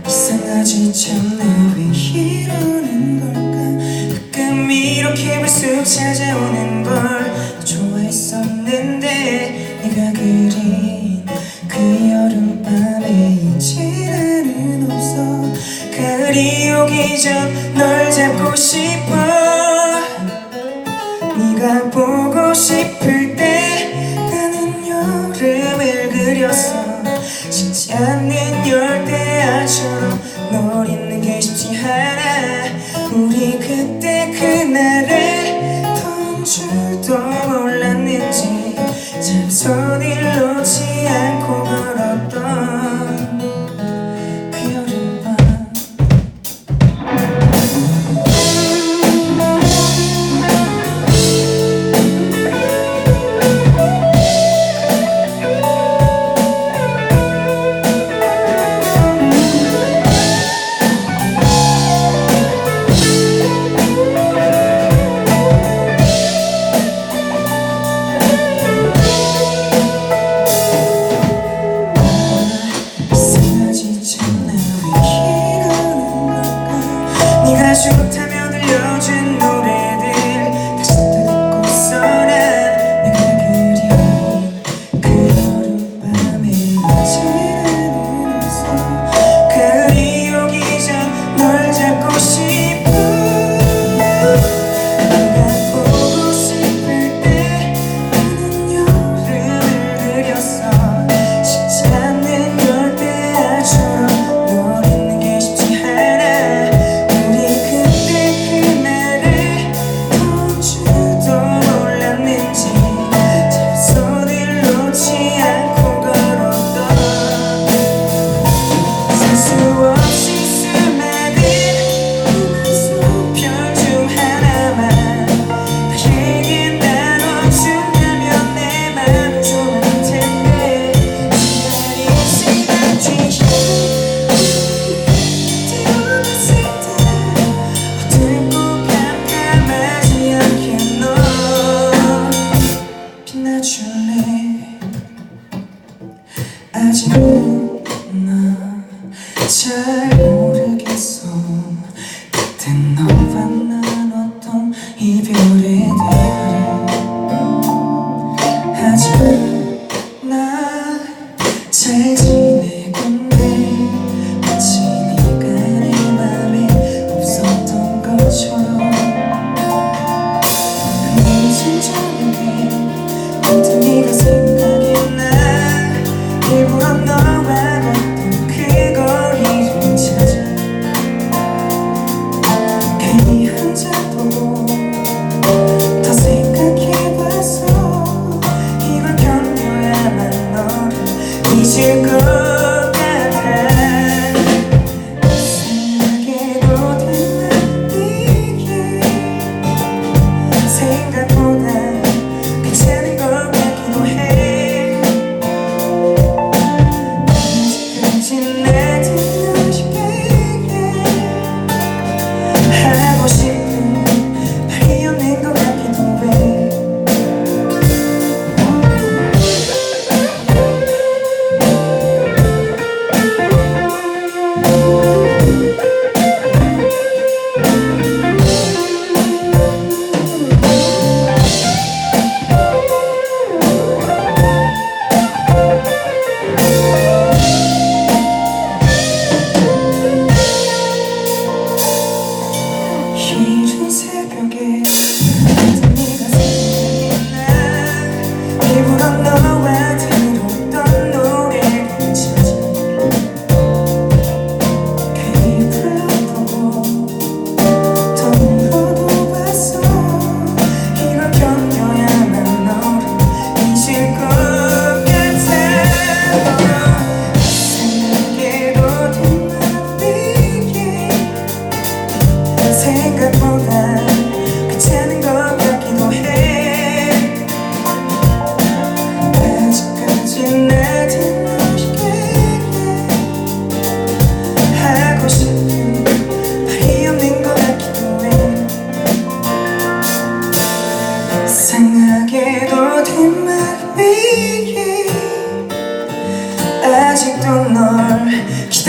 이상하지 참 나 왜 이러는 걸까. 가끔 이렇게 불쑥 찾아오는 걸 좋아했었는데 네가 그린 그 여름밤에 이제 나는 없어. 가을이 오기 전 널 잡고 싶어. 네가 보고 싶을 때 나는 여름을 그렸어. 식지 않는 열대야처럼 널 잊는 게 쉽지 않아. 우리 그때 그날을 던 줄도 몰랐는지 참 손을 놓지 않고 걸었던 그 여름밤. 네가 좋다며 들려준 노래들 다시 듣고서 난 내가 그린 그 여름밤에 이제 나는 없어. 가을이 오기 전 널 잡고 싶어. 네가 보고 싶을 때 나는 여름을 그렸어. 식지 않는 열대야처럼 널 잊는 게 쉽지 않아. 아직은 나 잘 모르겠어. 그때 너와 나눴던 이별의 대화를. 아직은 나 잘 지내건데 마치 네가 내 맘에 없었던 것처럼. 늦은 저녁에 문득 네가 생각이 나. 일부러 너와 걷던 그 거리를 찾아 괜히 혼자 보고 더 생각해봐서 이걸 견뎌야만 너를 잊을 것 같아. 이상하게도 된다 이게 생각보다 괜찮은 것 같기도 해. 하고 싶은 말이 없는 것 같기도 해.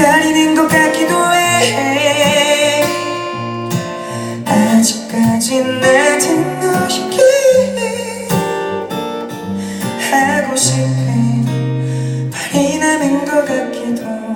기다리는 것 같기도 해. 아직까진 나한텐 너 쉽게 하고 싶은 말이 남은 것 같기도 해.